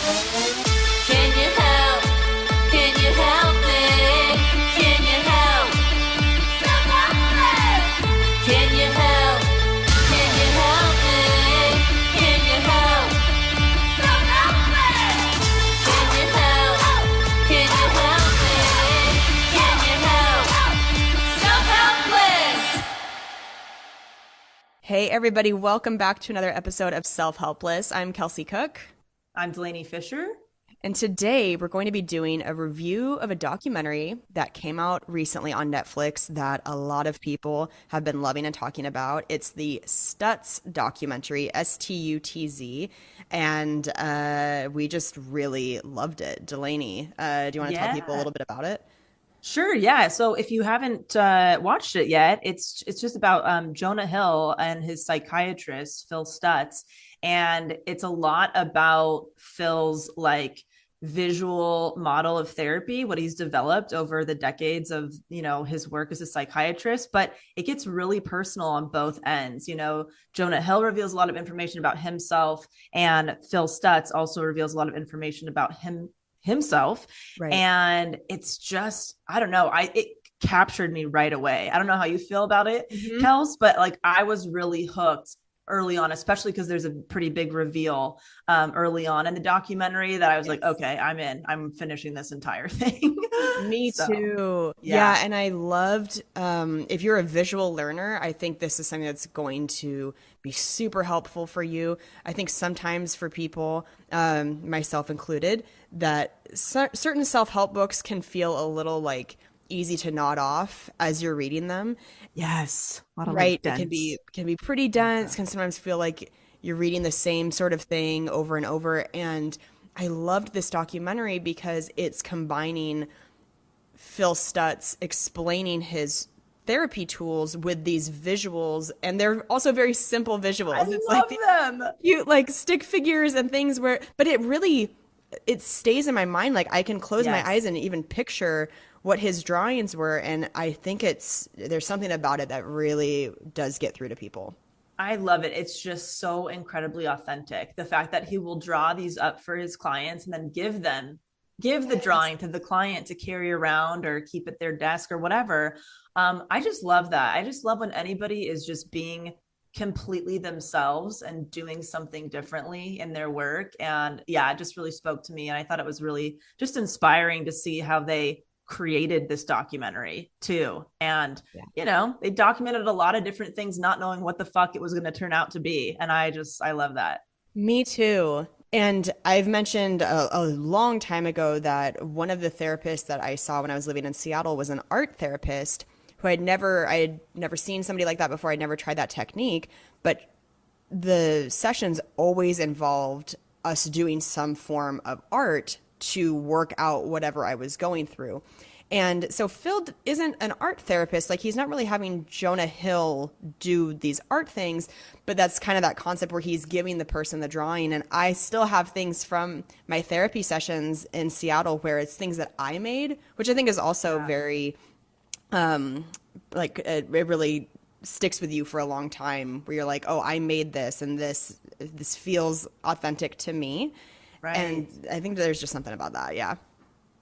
Can you help? Can you help me? Can you help? Self-Helpless! Can you help? Can you help me? Can you help? Self-Helpless! Can you help? Can you help me? Can you help? Self-Helpless! Hey, everybody, welcome back to another episode of Self-Helpless. I'm Kelsey Cook, I'm Delaney Fisher. and today we're going to be doing a review of a documentary that came out recently on Netflix that a lot of people have been loving and talking about. It's the Stutz documentary, Stutz, and we just really loved it. Delaney, do you want to tell people a Yeah, little bit about it? sure. Yeah. So if you haven't watched it yet, it's just about Jonah Hill and his psychiatrist Phil Stutz, and it's a lot about Phil's like visual model of therapy, what he's developed over the decades of his work as a psychiatrist. But it gets really personal on both ends. Jonah Hill reveals a lot of information about himself, and Phil Stutz also reveals a lot of information about himself. Right. And it's just, I don't know, it captured me right away. I don't know how you feel about it, Mhm. Kels, but like I was really hooked early on, especially because there's a pretty big reveal early on in the documentary that I was like, Yes. okay, I'm finishing this entire thing. Me So too. Yeah, yeah. and I loved if you're a visual learner, I think this is something that's going to be super helpful for you. I think sometimes for people, myself included, that certain self-help books can feel a little like easy to nod off as you're reading them. Yes, a lot of Right. like It dense can be pretty dense, info. can sometimes feel like you're reading the same sort of thing over and over. And I loved this documentary because it's combining Phil Stutz explaining his therapy tools with these visuals, and they're also very simple I visuals. It's like love these them. cute like stick figures and things where, but it stays in my mind. Like I can close my eyes Yes. and even picture what his drawings were, and I think there's something about it that really does get through to people. I love it. It's just so incredibly authentic. The fact that he will draw these up for his clients and then give the Yes. drawing to the client to carry around or keep at their desk or whatever. I just love that. I just love when anybody is just being completely themselves and doing something differently in their work. And yeah, it just really spoke to me. And I thought it was really just inspiring to see how they created this documentary too. And they documented a lot of different things, not knowing what the fuck it was going to turn out to be. And I love that. Me too. And I've mentioned a long time ago that one of the therapists that I saw when I was living in Seattle was an art therapist who I had never seen somebody like that before. I'd never tried that technique, but the sessions always involved us doing some form of art to work out whatever I was going through. And so Phil isn't an art therapist. Like he's not really having Jonah Hill do these art things, but that's kind of that concept where he's giving the person the drawing. And I still have things from my therapy sessions in Seattle where it's things that I made, which I think is also Yeah. very it really sticks with you for a long time where you're like, oh, I made this and this feels authentic to me. And Right. I think there's just something about that. Yeah.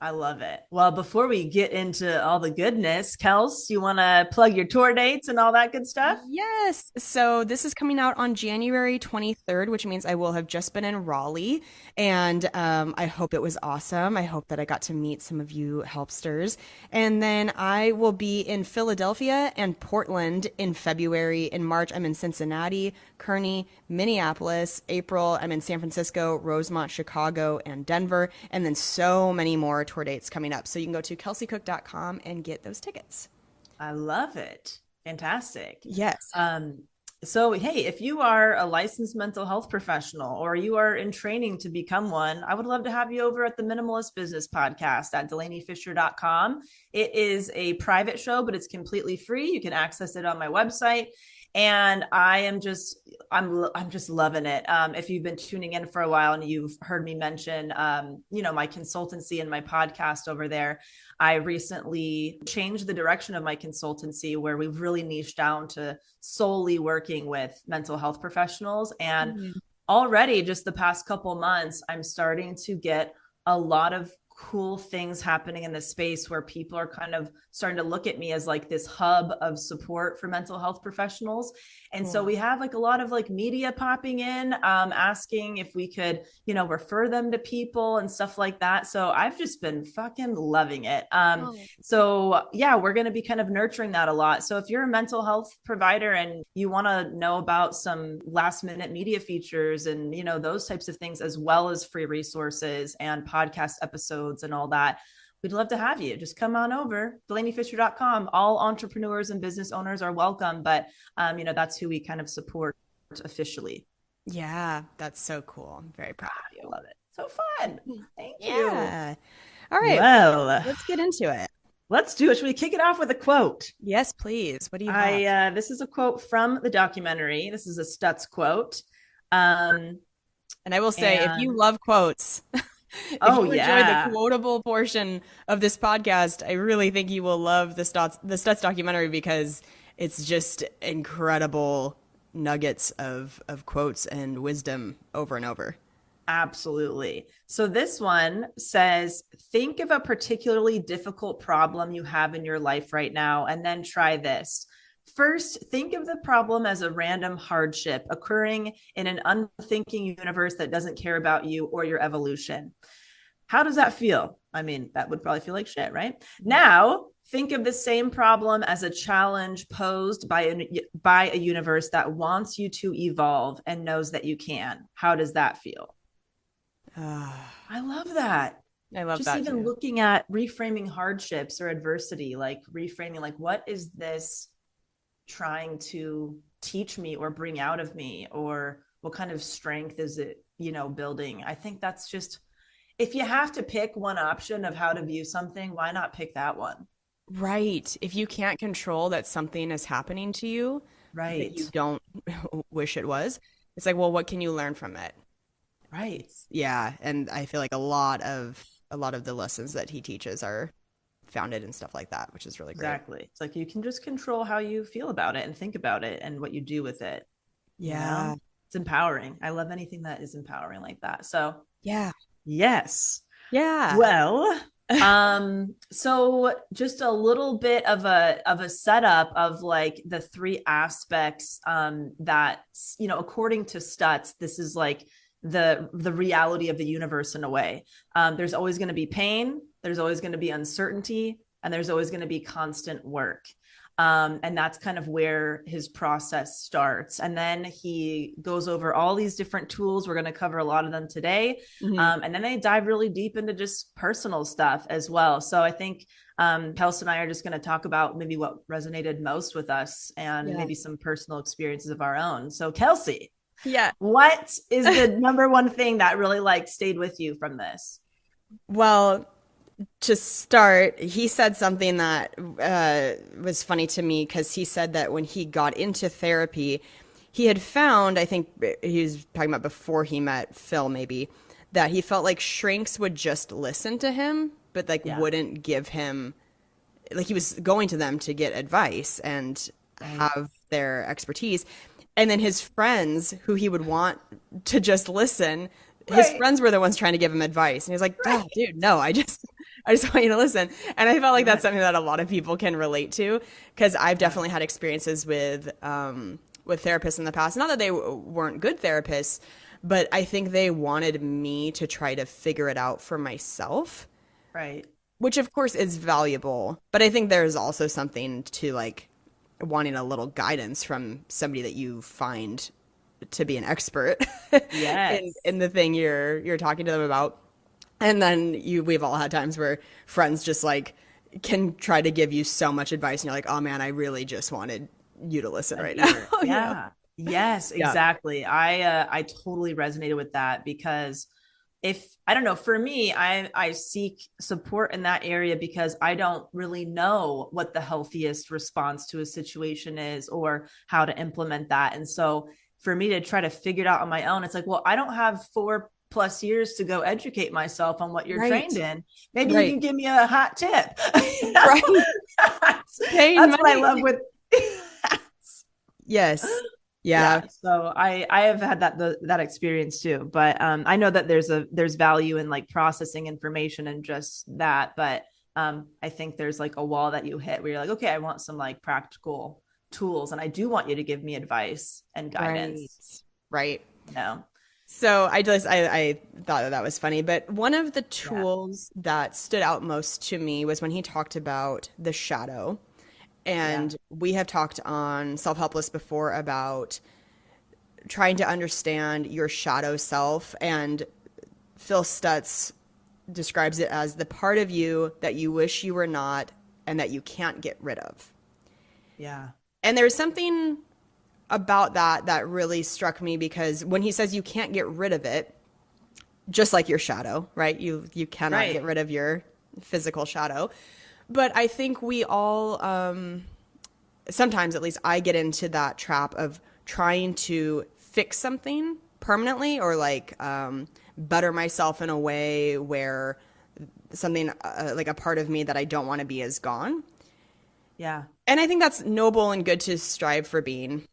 I love it. Well, before we get into all the goodness, Kels, you want to plug your tour dates and all that good stuff? Yes. So this is coming out on January 23rd, which means I will have just been in Raleigh. And I hope it was awesome. I hope that I got to meet some of you helpsters. And then I will be in Philadelphia and Portland in February. In March, I'm in Cincinnati, Kearney, Minneapolis. April, I'm in San Francisco, Rosemont, Chicago, and Denver. And then so many more tour dates coming up. So you can go to kelseycook.com and get those tickets. I love it. Fantastic. Yes. Um, so, hey, if you are a licensed mental health professional or you are in training to become one, I would love to have you over at the Minimalist Business Podcast at delaneyfisher.com. It is a private show, but it's completely free. You can access it on my website. And I'm just loving it. If you've been tuning in for a while and you've heard me mention, my consultancy and my podcast over there, I recently changed the direction of my consultancy where we've really niched down to solely working with mental health professionals. And Mhm. already just the past couple months, I'm starting to get a lot of cool things happening in the space where people are kind of starting to look at me as like this hub of support for mental health professionals. And so we have like a lot of like media popping in, asking if we could, refer them to people and stuff like that. So I've just been fucking loving it. So yeah, we're going to be kind of nurturing that a lot. So if you're a mental health provider and you want to know about some last minute media features and, those types of things, as well as free resources and podcast episodes and all that, we'd love to have you. Just come on over, DelaneyFisher.com. All entrepreneurs and business owners are welcome, but that's who we kind of support officially. Yeah, that's so cool. I'm very proud of you. I love it. So fun. Thank you. Yeah. All right. Well, let's get into it. Let's do it. Should we kick it off with a quote? Yes, please. What do you have? This is a quote from the documentary. This is a Stutz quote. And I will say, if you love quotes, if you enjoy the quotable portion of this podcast, I really think you will love the Stutz documentary, because it's just incredible nuggets of quotes and wisdom over and over. Absolutely. So this one says, think of a particularly difficult problem you have in your life right now, and then try this. First, think of the problem as a random hardship occurring in an unthinking universe that doesn't care about you or your evolution. How does that feel? I mean, that would probably feel like shit, right? Now, think of the same problem as a challenge posed by a universe that wants you to evolve and knows that you can. How does that feel? I love that. I love just that even too. looking at reframing hardships or adversity, like reframing, like, what is this trying to teach me or bring out of me, or what kind of strength is it, building? I think that's just, if you have to pick one option of how to view something, why not pick that one? Right. If you can't control that something is happening to you, right, that you don't wish it was, it's like, well, what can you learn from it? Right. Yeah. And I feel like a lot of the lessons that he teaches are founded in stuff like that, which is really great. Exactly. It's like you can just control how you feel about it and think about it and what you do with it. Yeah. It's empowering. I love anything that is empowering like that. So yeah. Yes. Yeah. Well, so just a little bit of a setup of like the three aspects that, according to Stutz, this is like the reality of the universe in a way. There's always going to be pain, there's always going to be uncertainty, and there's always going to be constant work. And that's kind of where his process starts. And then he goes over all these different tools. We're going to cover a lot of them today. Mm-hmm. And then they dive really deep into just personal stuff as well. So I think Kelsey and I are just going to talk about maybe what resonated most with us and maybe some personal experiences of our own. So Kelsey, what is the number one thing that really stayed with you from this? Well, to start, he said something that was funny to me, because he said that when he got into therapy, he had found, I think he was talking about before he met Phil maybe, that he felt like shrinks would just listen to him, but wouldn't give him, he was going to them to get advice and have their expertise. And then his friends, who he would want to just listen, his friends were the ones trying to give him advice. And he was like, oh, dude, no, I just want you to listen. And I felt like that's something that a lot of people can relate to, because I've definitely had experiences with therapists in the past. Not that they weren't good therapists, but I think they wanted me to try to figure it out for myself. Right. Which, of course, is valuable. But I think there's also something to wanting a little guidance from somebody that you find to be an expert in the thing you're talking to them about. And then we've all had times where friends just can try to give you so much advice, and you're like, oh man, I really just wanted you to listen right now. Yeah. Yes, exactly. I totally resonated with that, because I don't know, for me, I seek support in that area because I don't really know what the healthiest response to a situation is or how to implement that. And so for me to try to figure it out on my own, it's like, well, I don't have 4+ years to go educate myself on what you're trained in. Maybe you can give me a hot tip. That's what I love with. Yes. Yeah. Yeah. So I have had that experience too, but I know that there's value in like processing information and just that, but I think there's like a wall that you hit where you're like, okay, I want some like practical tools, and I do want you to give me advice and Right. guidance. Right. You know? So I thought that was funny, but one of the Yeah. tools that stood out most to me was when he talked about the shadow. Yeah. And we have talked on Self-Helpless before about trying to understand your shadow self. And Phil Stutz describes it as the part of you that you wish you were not and that you can't get rid of. Yeah. And there's something about that that really struck me because when he says you can't get rid of it, just like your shadow, right? You cannot get Right. rid of your physical shadow. But I think we all sometimes at least I get into that trap of trying to fix something permanently or like better myself in a way where something like a part of me that I don't want to be is gone. Yeah. And I think that's noble and good to strive for being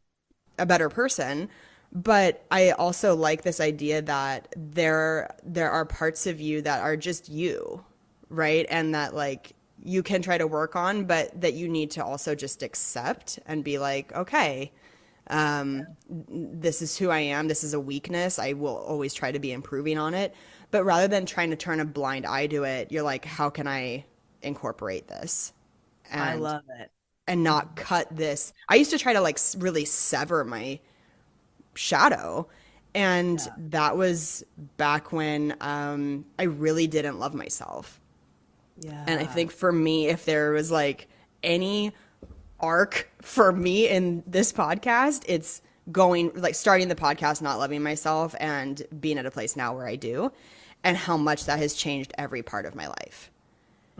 a better person. But I also like this idea that there are parts of you that are just you, right? And that like you can try to work on, but that you need to also just accept and be like, okay, this is who I am. This is a weakness. I will always try to be improving on it. But rather than trying to turn a blind eye to it, you're like, how can I incorporate this? I And love it. not cut this. I used to try to like really sever my shadow. And Yeah. that was back when I really didn't love myself. And I Yeah. think for me, if there was like any arc for me in this podcast, it's going like starting the podcast, not loving myself, and being at a place now where I do, and how much that has changed every part of my life.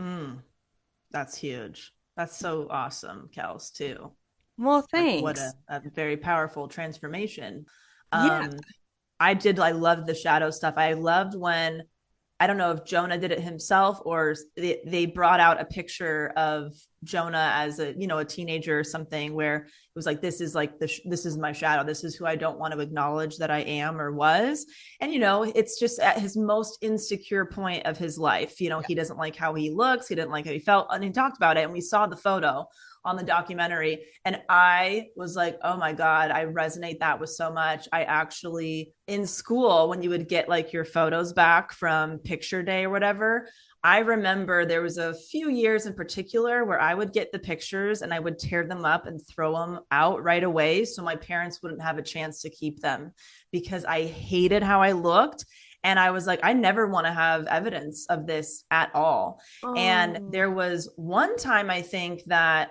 Mm, that's huge. That's so awesome, Kels, too. Well, Like what thanks. a very powerful transformation. Yeah. Um, I loved the shadow stuff. I loved when, I don't know if Jonah did it himself or they brought out a picture of Jonah as a, a teenager or something where it was like, this is like, this is my shadow. This is who I don't want to acknowledge that I am or was. And, it's just at his most insecure point of his life. Yeah. He doesn't like how he looks. He didn't like how he felt. And he talked about it. And we saw the photo on the documentary. And I was like, oh my God, I resonate that with so much. I actually, in school, when you would get like your photos back from picture day or whatever, I remember there was a few years in particular where I would get the pictures and I would tear them up and throw them out right away so my parents wouldn't have a chance to keep them because I hated how I looked. And I was like, I never want to have evidence of this at all. And Oh, there was one time I think that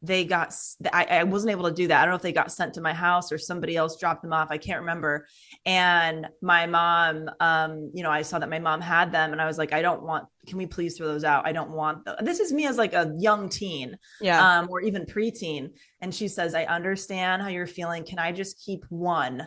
they got, I wasn't able to do that. I don't know if they got sent to my house or somebody else dropped them off. I can't remember. And my mom, I saw that my mom had them and I was like, can we please throw those out? I don't want those. This is me as like a young teen, yeah. or even preteen. And she says, I understand how you're feeling. Can I just keep one?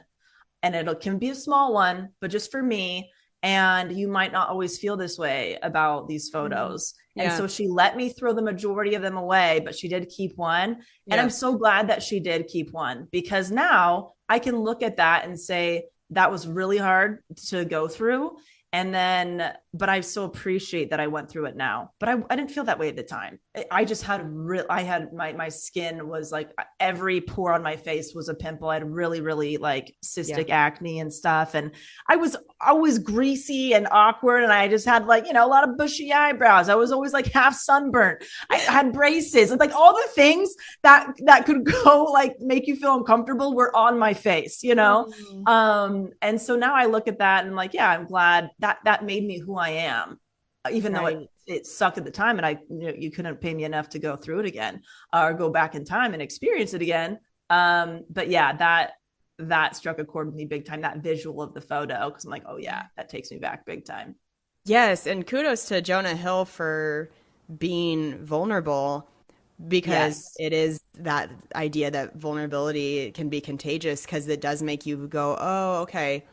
And it can be a small one, but just for me. And you might not always feel this way about these Mhm. photos. And Yeah. so she let me throw the majority of them away, but she did keep one. And I'm Yeah. so glad that she did keep one because now I can look at that and say, that was really hard to go through. And then, but I so appreciate that I went through it now. But I didn't feel that way at the time. I just had I had my skin was like every pore on my face was a pimple. I had really, really like Yeah. cystic acne and stuff. And I was always greasy and awkward. And I just had like, a lot of bushy eyebrows. I was always like half sunburnt. I had braces and like all the things that could go like make you feel uncomfortable were on my face. Oh, And so now I look at that and I'm like, yeah, I'm glad that made me who I am, even though right. it sucked at the time and you couldn't pay me enough to go through it again or go back in time and experience it again. But yeah, that struck a chord with me big time. That visual of the photo, because I'm like, oh yeah, that takes me back big time. Yes, and kudos to Jonah Hill for being vulnerable because Yes. it is that idea that vulnerability can be contagious because it does make you go, oh, okay,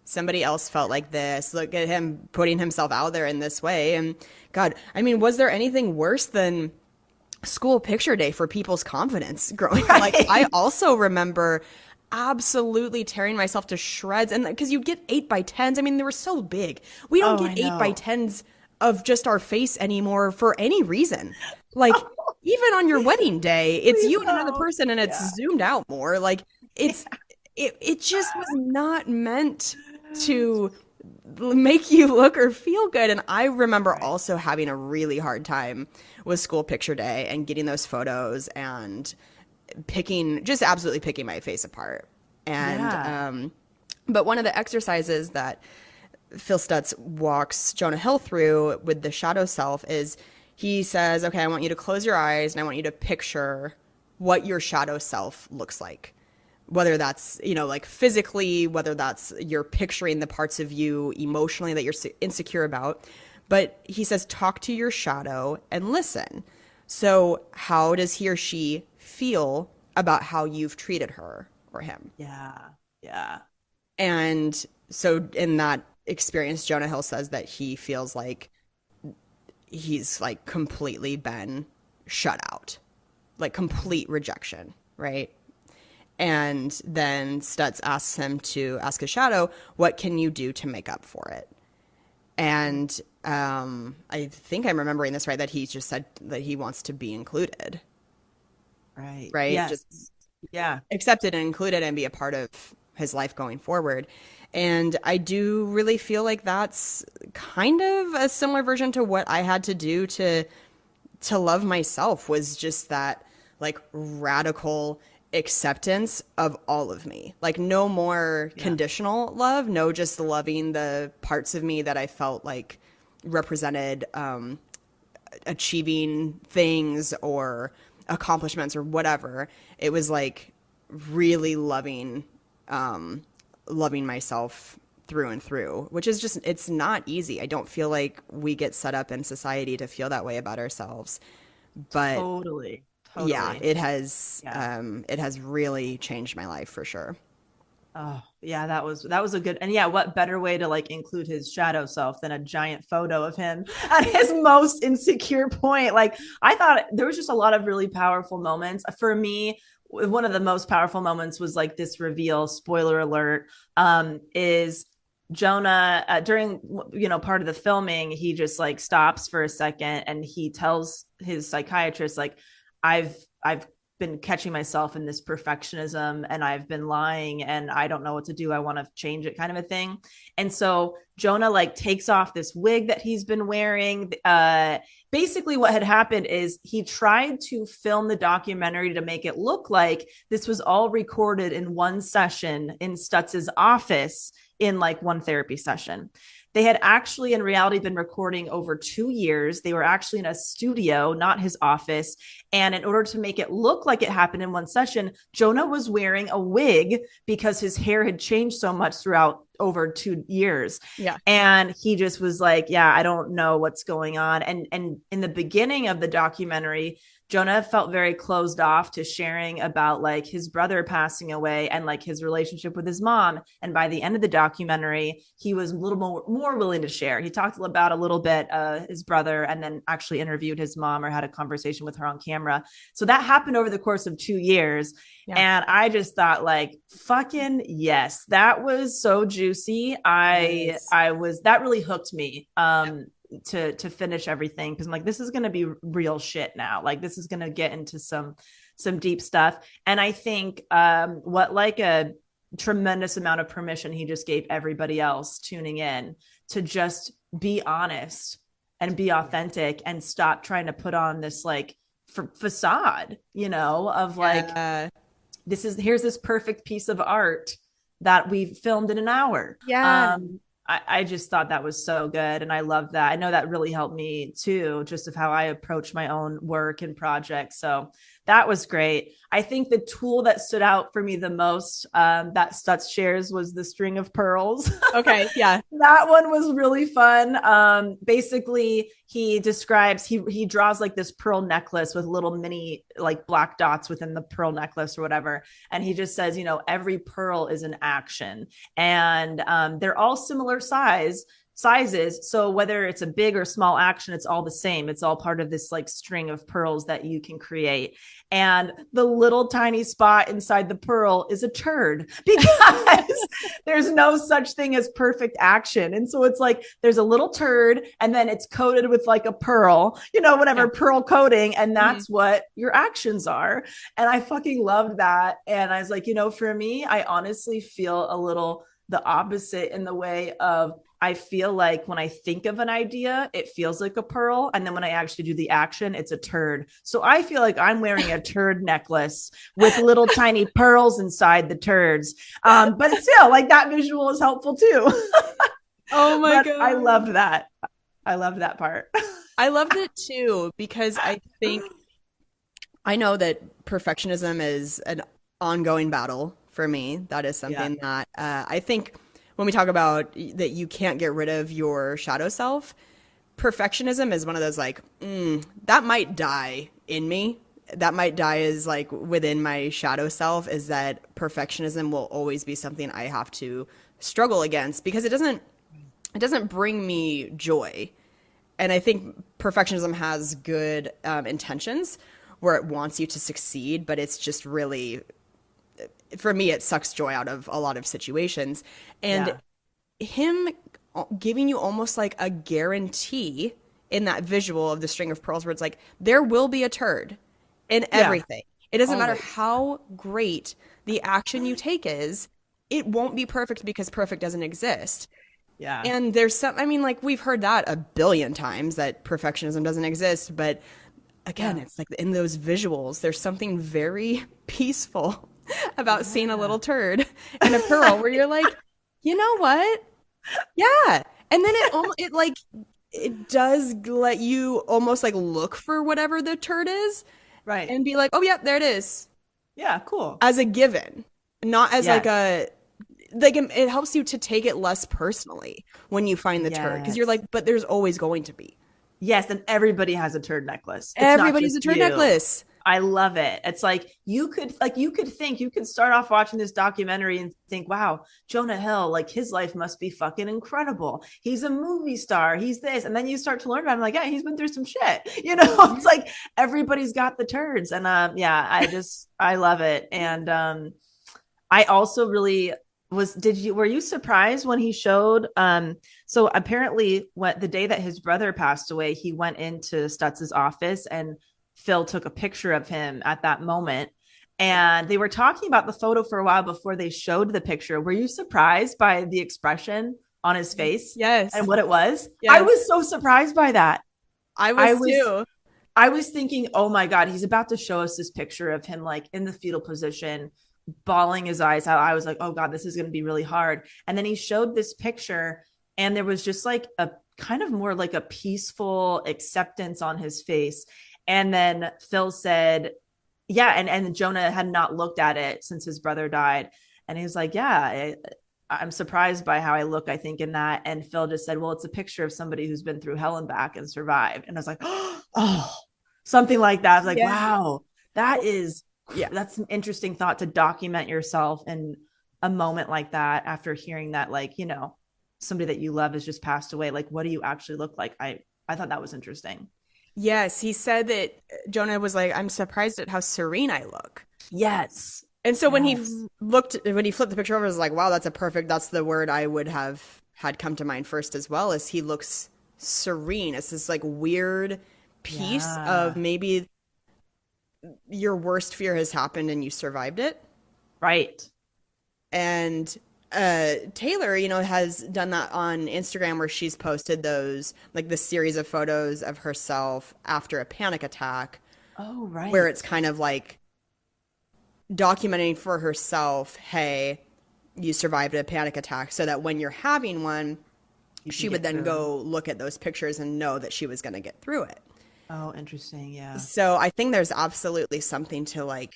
somebody else felt like this. Look at him putting himself out there in this way. And God, I mean, was there anything worse than school picture day for people's confidence growing up. Like, I also remember absolutely tearing myself to shreds. And because you'd get 8x10s, I mean, they were so big. We don't Oh, I get know. 8x10s of just our face anymore for any reason. Like, even on your wedding day, it's Please you and another don't. person and it's Yeah. zoomed out more. Like, it just was not meant to make you look or feel good. And I remember Right. also having a really hard time with school picture day and getting those photos and just absolutely picking my face apart. And, Yeah. but one of the exercises that Phil Stutz walks Jonah Hill through with the shadow self is he says, okay, I want you to close your eyes and I want you to picture what your shadow self looks like. Whether that's, like physically, whether that's you're picturing the parts of you emotionally that you're insecure about. But he says, talk to your shadow and listen. So, how does he or she feel about how you've treated her or him? Yeah. Yeah. And so, in that experience, Jonah Hill says that he feels like he's like completely been shut out, like complete rejection, right? And then Stutz asks him to ask his shadow, what can you do to make up for it? And I think I'm remembering this right, that he just said that he wants to be included, Right. right? Yes. Just Yeah. accepted and included and be a part of his life going forward. And I do really feel like that's kind of a similar version to what I had to do to love myself, was just that like radical acceptance of all of me. Like no more Yeah. conditional love, no just loving the parts of me that I felt like represented achieving things or accomplishments or whatever. It was like really loving myself through and through, which is just, it's not easy. I don't feel like we get set up in society to feel that way about ourselves. But Totally. yeah, Totally. Yeah. it has really changed my life for sure. Oh, yeah, that was a good, and yeah, what better way to like include his shadow self than a giant photo of him at his most insecure point? Like, I thought there was just a lot of really powerful moments. For me, one of the most powerful moments was like this reveal, spoiler alert, is Jonah during part of the filming, he just like stops for a second and he tells his psychiatrist like, I've been catching myself in this perfectionism and I've been lying and I don't know what to do. I want to change it, kind of a thing. And so Jonah like takes off this wig that he's been wearing. Basically what had happened is he tried to film the documentary to make it look like this was all recorded in one session in Stutz's office in like one therapy session. They had actually in reality been recording over 2 years. They were actually in a studio, not his office. And in order to make it look like it happened in one session, Jonah was wearing a wig because his hair had changed so much throughout over 2 years. Yeah. And he just was like, yeah, I don't know what's going on. And in the beginning of the documentary, Jonah felt very closed off to sharing about like his brother passing away and like his relationship with his mom. And by the end of the documentary, he was a little more willing to share. He talked about a little bit his brother and then actually interviewed his mom or had a conversation with her on camera. So that happened over the course of 2 years. Yeah. And I just thought like, fucking yes, that was so juicy. That really hooked me. To finish everything, because I'm like, this is going to be real shit now. Like this is going to get into some deep stuff. And I think what like a tremendous amount of permission he just gave everybody else tuning in to just be honest and be authentic and stop trying to put on this like facade, of like, here's this perfect piece of art that we filmed in an hour. Yeah. I just thought that was so good. And I love that. I know that really helped me too, just of how I approach my own work and projects. So that was great. I think the tool that stood out for me the most that Stutz shares was the string of pearls. Okay. Yeah. That one was really fun. Basically, he describes, he draws like this pearl necklace with little mini like black dots within the pearl necklace or whatever. And he just says, every pearl is an action. And they're all similar size. sizes. So whether it's a big or small action, it's all the same. It's all part of this like string of pearls that you can create. And the little tiny spot inside the pearl is a turd because there's no such thing as perfect action. And so it's like there's a little turd and then it's coated with like a pearl, whatever pearl coating. And that's what your actions are. And I fucking loved that. And I was like, for me, I honestly feel a little the opposite in the way of I feel like when I think of an idea, it feels like a pearl. And then when I actually do the action, it's a turd. So I feel like I'm wearing a turd necklace with little tiny pearls inside the turds. But still, like that visual is helpful too. Oh my God. I loved that. I loved that part. I loved it too, because I know that perfectionism is an ongoing battle for me. That is something that I think when we talk about that you can't get rid of your shadow self, perfectionism is one of those like, that might die in me. That might die as like within my shadow self, is that perfectionism will always be something I have to struggle against because it doesn't bring me joy. And I think perfectionism has good intentions where it wants you to succeed, but it's just really, for me, it sucks joy out of a lot of situations. And him giving you almost like a guarantee in that visual of the string of pearls where it's like, there will be a turd in everything. It doesn't matter how great the action you take is, it won't be perfect because perfect doesn't exist. Yeah. And there's some, I mean, like we've heard that a billion times that perfectionism doesn't exist. But again, it's like in those visuals, there's something very peaceful about seeing a little turd in a pearl where you're like, you know what? Yeah. And then it does let you almost like look for whatever the turd is. Right. And be like, oh, yeah, there it is. Yeah, cool. As a given, not as like it helps you to take it less personally when you find the turd. Because you're like, but there's always going to be. Yes, and everybody has a turd necklace. Everybody's a turd necklace. I love it. It's like you could start off watching this documentary and think, wow, Jonah Hill, like his life must be fucking incredible. He's a movie star. He's this. And then you start to learn about him like, yeah, he's been through some shit. It's like everybody's got the turds. And I love it. And I also really were you surprised when he showed so apparently the day that his brother passed away, he went into Stutz's office and Phil took a picture of him at that moment. And they were talking about the photo for a while before they showed the picture. Were you surprised by the expression on his face? Yes. And what it was? Yes. I was so surprised by that. I was too. I was thinking, oh my God, he's about to show us this picture of him like in the fetal position, bawling his eyes out. I was like, oh God, this is going to be really hard. And then he showed this picture and there was just like a kind of more like a peaceful acceptance on his face. And then Phil said, yeah. And Jonah had not looked at it since his brother died. And he was like, yeah, I'm surprised by how I look, I think, in that. And Phil just said, well, it's a picture of somebody who's been through hell and back and survived. And I was like, oh, something like that. I was like, wow, that's an interesting thought to document yourself in a moment like that after hearing that, like, somebody that you love has just passed away. Like, what do you actually look like? I thought that was interesting. Yes, he said that Jonah was like, I'm surprised at how serene I look. Yes. And so when he flipped the picture over, I was like, wow, that's the word I would have had come to mind first as well, is he looks serene. It's this like weird piece of maybe your worst fear has happened and you survived it. Right. And Taylor, has done that on Instagram where she's posted those, like the series of photos of herself after a panic attack. Oh, right. Where it's kind of like documenting for herself, hey, you survived a panic attack, so that when you're having one, she would then go look at those pictures and know that she was going to get through it. Oh, interesting. Yeah. So I think there's absolutely something to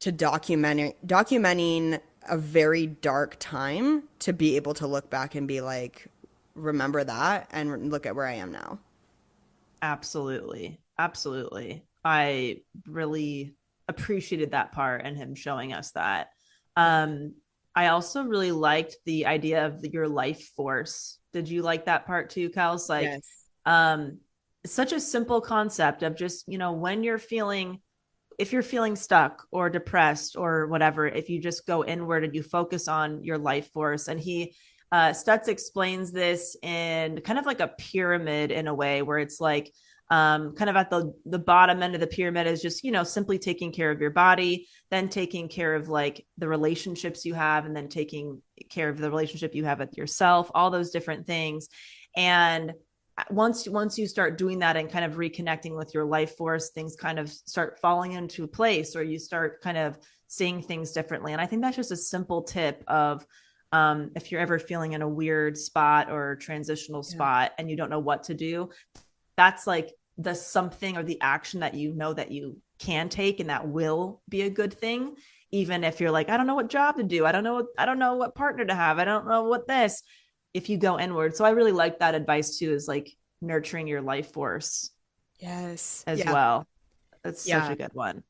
documenting a very dark time to be able to look back and be like, remember that and look at where I am now. Absolutely. Absolutely. I really appreciated that part and him showing us that. I also really liked the idea of your life force. Did you like that part too, Kels? Like, Yes. um, it's such a simple concept of just, when you're feeling, if you're feeling stuck or depressed or whatever, if you just go inward and you focus on your life force. And Stutz explains this in kind of like a pyramid in a way where it's like, kind of at the bottom end of the pyramid is just, simply taking care of your body, then taking care of like the relationships you have, and then taking care of the relationship you have with yourself, all those different things. And once you start doing that and kind of reconnecting with your life force, things kind of start falling into place, or you start kind of seeing things differently. And I think that's just a simple tip of, if you're ever feeling in a weird spot or transitional Yeah. spot and you don't know what to do, that's like the something or the action that that you can take and that will be a good thing. Even if you're like, I don't know what job to do, I don't know what partner to have, I don't know what this, if you go inward. So I really like that advice too, is like nurturing your life force Yes. as Yeah. well. That's such Yeah. a good one.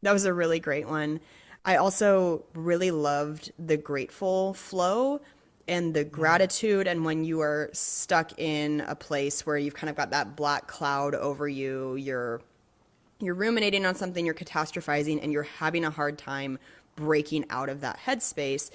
That was a really great one. I also really loved the grateful flow and the Yeah. gratitude. And when you are stuck in a place where you've kind of got that black cloud over you, you're ruminating on something, you're catastrophizing, and you're having a hard time breaking out of that headspace.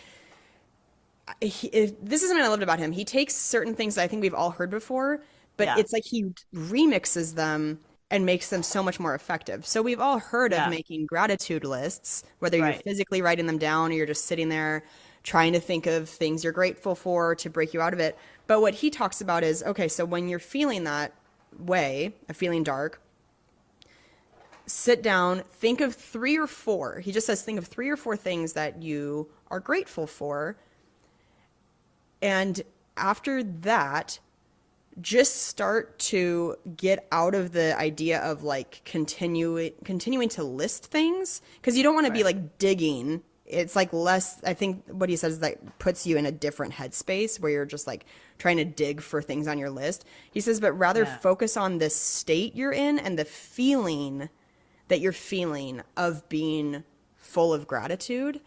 This is something I loved about him. He takes certain things that I think we've all heard before, but Yeah. it's like he remixes them and makes them so much more effective. So we've all heard of Yeah. making gratitude lists, whether you're Right. physically writing them down or you're just sitting there trying to think of things you're grateful for to break you out of it. But what he talks about is, okay, so when you're feeling that way, of feeling dark, sit down, think of three or four. He just says, think of three or four things that you are grateful for. And after that, just start to get out of the idea of like continuing to list things, because you don't want to be Right. like digging. It's like less, I think what he says is that puts you in a different headspace where you're just like trying to dig for things on your list. He says, but rather Yeah. focus on the state you're in and the feeling that you're feeling of being full of gratitude,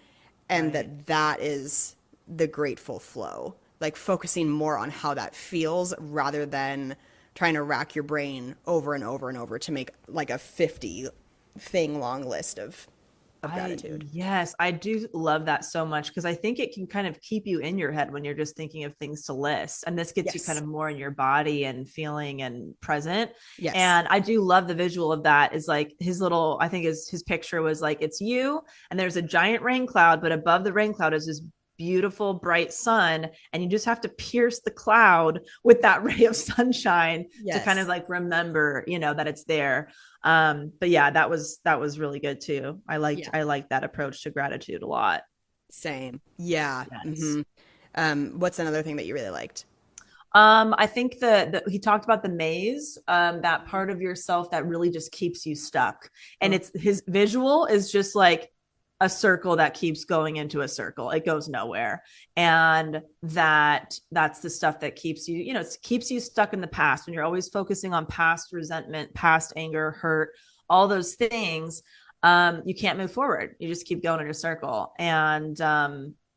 and Right. that is the grateful flow, like focusing more on how that feels rather than trying to rack your brain over and over and over to make like a 50 thing long list of gratitude. Yes, I do love that so much, because I think it can kind of keep you in your head when you're just thinking of things to list. And this gets you kind Yes. of more in your body and feeling and present. Yes. And I do love the visual of that, is like his little, I think his picture was like, it's you and there's a giant rain cloud, but above the rain cloud is this beautiful bright sun, and you just have to pierce the cloud with that ray of sunshine to kind of Yes. like remember, that it's there. But yeah, that was really good too. Yeah. I liked that approach to gratitude a lot. Same. Yeah. Yes. What's another thing that you really liked? I think that he talked about the maze, that part of yourself that really just keeps you stuck. And Oh, it's his visual is just like a circle that keeps going into a circle. It goes nowhere. And that's the stuff that keeps you, it keeps you stuck in the past when you're always focusing on past resentment, past anger, hurt, all those things. You can't move forward. You just keep going in a circle. And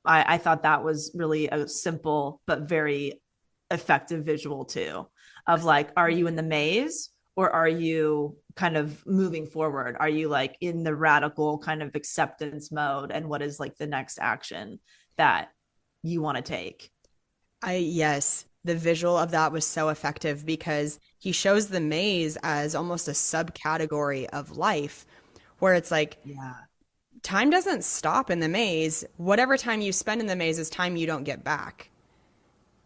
I thought that was really a simple but very effective visual too, of like, are you in the maze or are you kind of moving forward? Are you like in the radical kind of acceptance mode, and what is like the next action that you want to take? yes, the visual of that was so effective because he shows the maze as almost a subcategory of life where it's like Yeah. time doesn't stop in the maze. Whatever time you spend in the maze is time you don't get back.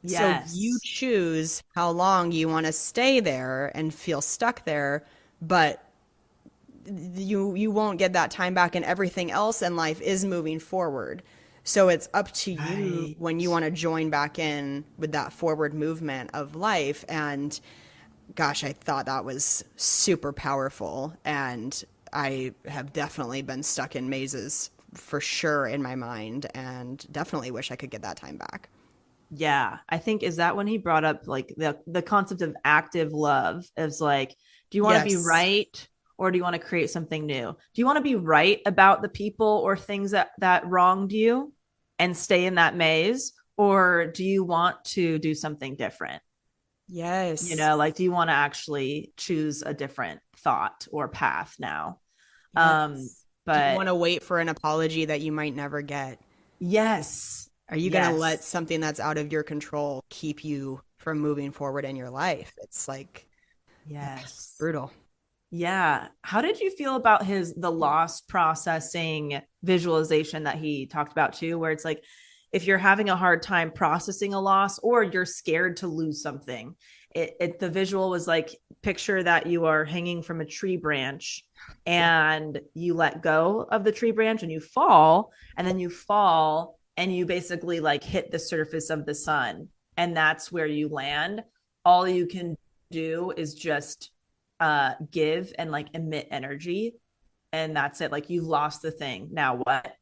So you Yes. choose how long you want to stay there and feel stuck there, but you won't get that time back, and everything else in life is moving forward. So it's up to you Right. when you want to join back in with that forward movement of life. And gosh, I thought that was super powerful. And I have definitely been stuck in mazes for sure in my mind, and definitely wish I could get that time back. Yeah, I think, is that when he brought up like the concept of active love, is like, do you want to be Yes. right, or do you want to create something new? Do you want to be right about the people or things that wronged you and stay in that maze? Or do you want to do something different? Yes. Like, do you want to actually choose a different thought or path now? Yes. Do you want But to wait for an apology that you might never get? yes, Are you going to let yes, something that's out of your control keep you from moving forward in your life? It's like yes. brutal. Yeah. How did you feel about the loss processing visualization that he talked about too, where it's like if you're having a hard time processing a loss or you're scared to lose something, the visual was like picture that you are hanging from a tree branch Yeah. and you let go of the tree branch and you fall, and then you fall and you basically like hit the surface of the sun, and that's where you land. All you can do is just give and like emit energy, and that's it. Like, you've lost the thing, now what?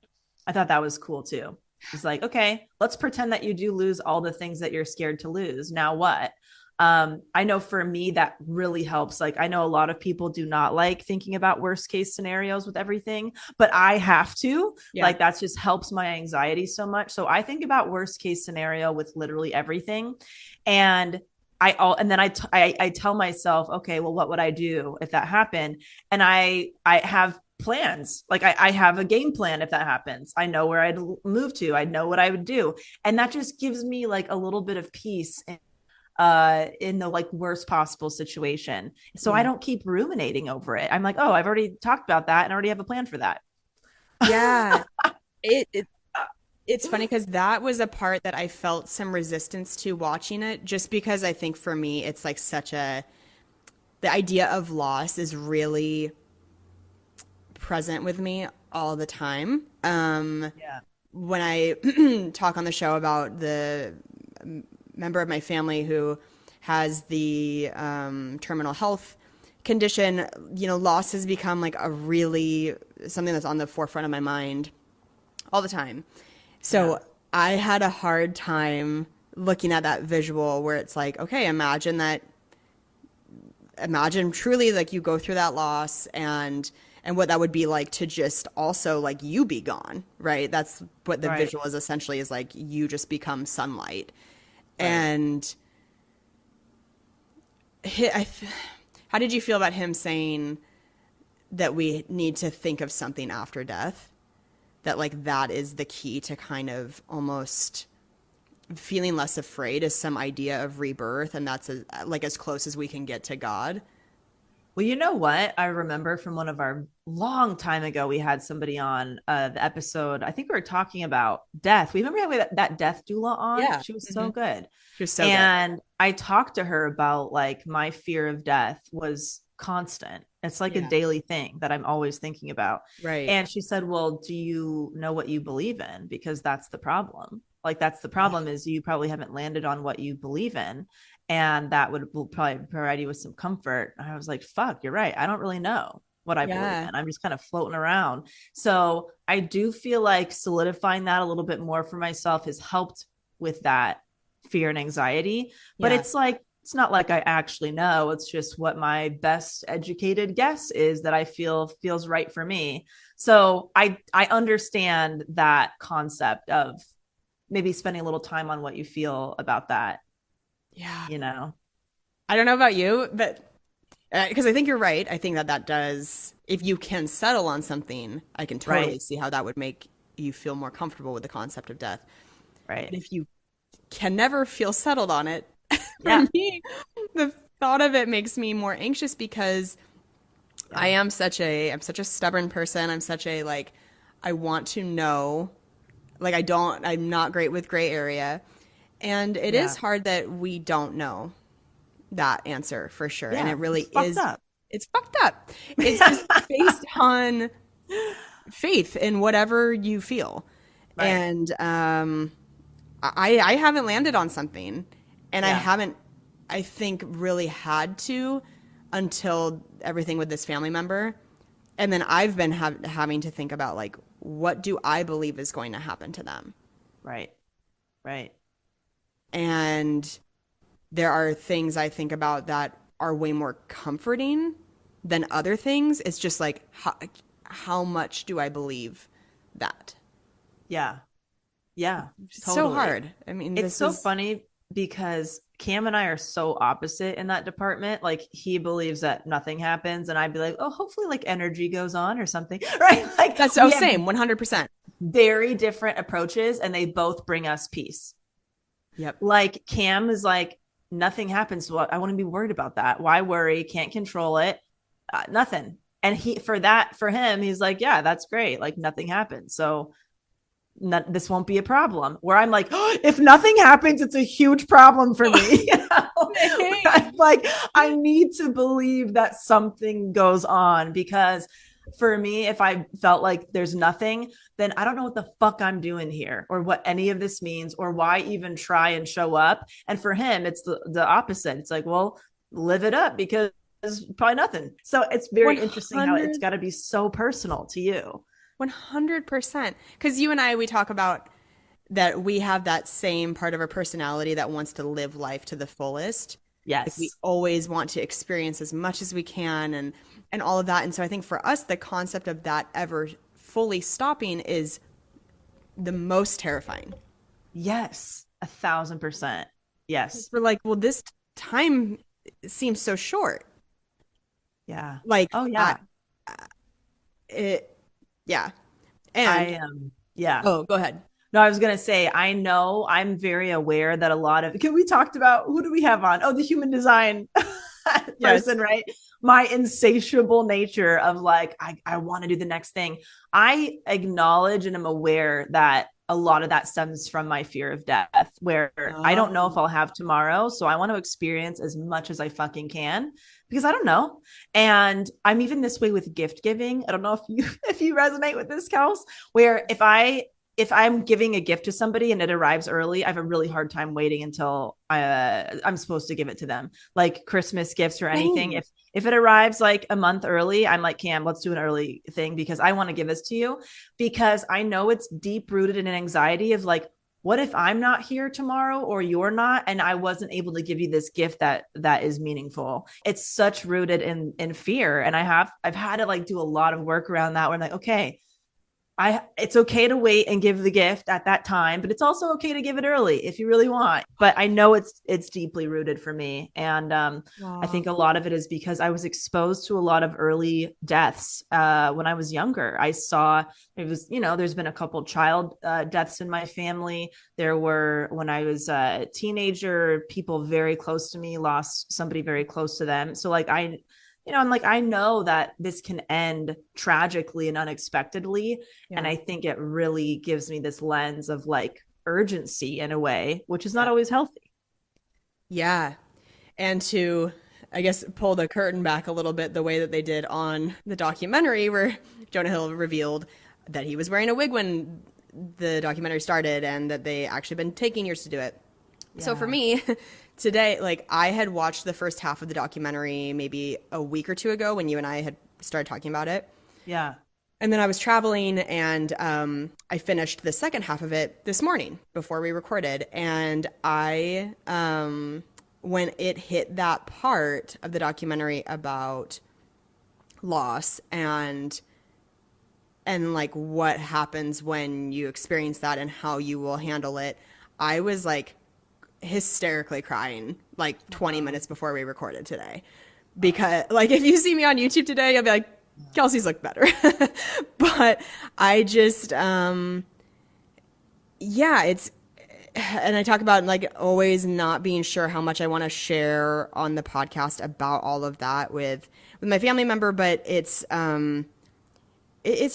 I thought that was cool too. It's like, okay, let's pretend that you do lose all the things that you're scared to lose, now what? I know for me that really helps. Like, I know a lot of people do not like thinking about worst case scenarios with everything, but I have to. Yeah. Like, that just helps my anxiety so much. So I think about worst case scenario with literally everything. And and then I tell myself, okay, well, what would I do if that happened? And I have plans. Like, I have a game plan. If that happens, I know where I'd move to, I know what I would do. And that just gives me like a little bit of peace in the like worst possible situation. So I Yeah. don't keep ruminating over it. I'm like, oh, I've already talked about that and I already have a plan for that. Yeah. It it's funny because that was a part that I felt some resistance to watching it, just because I think for me it's like the idea of loss is really present with me all the time. Yeah. When I talk on the show about the member of my family who has the terminal health condition, loss has become like a really something that's on the forefront of my mind all the time. Yeah. So I had a hard time looking at that visual where it's like, okay, imagine truly like you go through that loss and what that would be like to just also like you be gone, right? That's what the Right. visual is essentially, is like you just become sunlight. Right. And how did you feel about him saying that we need to think of something after death? That like that is the key to kind of almost feeling less afraid, is some idea of rebirth, and that's like as close as we can get to God. Well, you know what? I remember from one of our long time ago, we had somebody on the episode. I think we were talking about death. We remember that death doula on. Yeah. She was Hmm. so good. She was so good. And I talked to her about like my fear of death was constant. It's like a Yeah. daily thing that I'm always thinking about. Right. And she said, well, do you know what you believe in? Because that's the problem. Like, that's the problem, is you probably haven't landed on what you believe in. And that will probably provide you with some comfort. And I was like, fuck, you're right. I don't really know what I believe Yeah. in. I'm just kind of floating around. So I do feel like solidifying that a little bit more for myself has helped with that fear and anxiety. But Yeah. it's not like I actually know. It's just what my best educated guess is that I feel feels right for me. So I understand that concept of maybe spending a little time on what you feel about that, Yeah. you know. I don't know about you, but because I think you're right. I think that that does, if you can settle on something, I can totally Right. see how that would make you feel more comfortable with the concept of death. But Right. if you can never feel settled on it, for Yeah. me, the thought of it makes me more anxious because Yeah. I'm such a stubborn person. I'm such a like, I want to know, like I'm not great with gray area. And it is Yeah. hard that we don't know that answer for sure. And Yeah. it really It's fucked is, up. it's fucked up. It's just based on faith in whatever you feel. Right. And I haven't landed on something, and I Yeah. haven't, I think, really had to until everything with this family member. And then I've been having to think about like, what do I believe is going to happen to them? Right. Right. And there are things I think about that are way more comforting than other things. It's just like, how much do I believe that? Yeah. Yeah, So totally. hard. I mean, It's this so is funny because Cam and I are so opposite in that department. Like he believes that nothing happens, and I'd be like, oh, hopefully like energy goes on or something, right? Like that's we have same 100%. very different approaches, and they both bring us peace. Yep. Like Cam is like, nothing happens. So I want to be worried about that. Why worry? Can't control it. Nothing. And for him, he's like, yeah, that's great. Like nothing happens. So this won't be a problem. Where I'm like, oh, if nothing happens, it's a huge problem for me. You know? I'm like, I need to believe that something goes on, because for me, if I felt like there's nothing, then I don't know what the fuck I'm doing here or what any of this means or why even try and show up. And for him, it's the opposite. It's like, well, live it up because there's probably nothing. So it's very interesting how it's got to be so personal to you. 100%. Because you and I, we talk about that we have that same part of our personality that wants to live life to the fullest. Like we Yes. always want to experience as much as we can and all of that. And so I think for us, the concept of that ever fully stopping is the most terrifying. Yes. 1,000%. Yes. We're like, well, this time seems so short. Yeah. Like, Oh yeah. it, yeah. I And, am. Yeah. oh, go ahead. No, I was going to say, I know I'm very aware that a lot of, we talked about, who do we have on? Oh, the human design Yes. person, right? My insatiable nature of like, I want to do the next thing. I acknowledge and am aware that a lot of that stems from my fear of death, where I don't know if Oh. I'll have tomorrow. So I want to experience as much as I fucking can because I don't know. And I'm even this way with gift giving. I don't know if you if you resonate with this, Kels, where if I'm giving a gift to somebody and it arrives early, I have a really hard time waiting until I'm supposed to give it to them. Like Christmas gifts or anything. Same. If it arrives like a month early, I'm like, Cam, let's do an early thing because I want to give this to you, because I know it's deep rooted in an anxiety of like, what if I'm not here tomorrow or you're not, and I wasn't able to give you this gift that is meaningful. It's such rooted in fear, and I've had to like do a lot of work around that. Where I'm like, okay, it's okay to wait and give the gift at that time, but it's also okay to give it early if you really want. But I know it's deeply rooted for me. And I think a lot of it is because I was exposed to a lot of early deaths when I was younger. I saw it was, there's been a couple child deaths in my family. There were, when I was a teenager, people very close to me lost somebody very close to them. So like I'm like, I know that this can end tragically and unexpectedly. Yeah. And I think it really gives me this lens of like urgency in a way, which is not always healthy. Yeah. And to, I guess, pull the curtain back a little bit, the way that they did on the documentary where Jonah Hill revealed that he was wearing a wig when the documentary started and that they actually been taking years to do it. Yeah. So for me, today, like I had watched the first half of the documentary maybe a week or two ago when you and I had started talking about it. Yeah. And then I was traveling and I finished the second half of it this morning before we recorded. And when it hit that part of the documentary about loss and like what happens when you experience that and how you will handle it, I was like hysterically crying like 20 minutes before we recorded today. Because like if you see me on YouTube today, you'll be like, Kelsey's look better. But I just it's, and I talk about like always not being sure how much I want to share on the podcast about all of that with my family member, but it's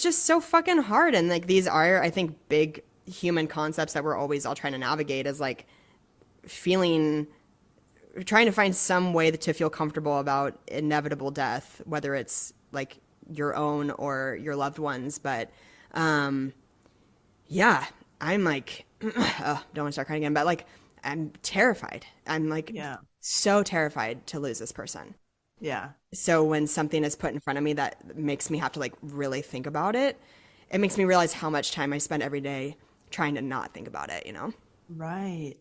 just so fucking hard. And like these are, I think, big human concepts that we're always all trying to navigate, as like trying to find some way to feel comfortable about inevitable death, whether it's like your own or your loved ones. But yeah, I'm like, don't want to start crying again, but like I'm terrified. I'm like so terrified to lose this person. Yeah. So when something is put in front of me that makes me have to like really think about it, it makes me realize how much time I spend every day trying to not think about it, Right.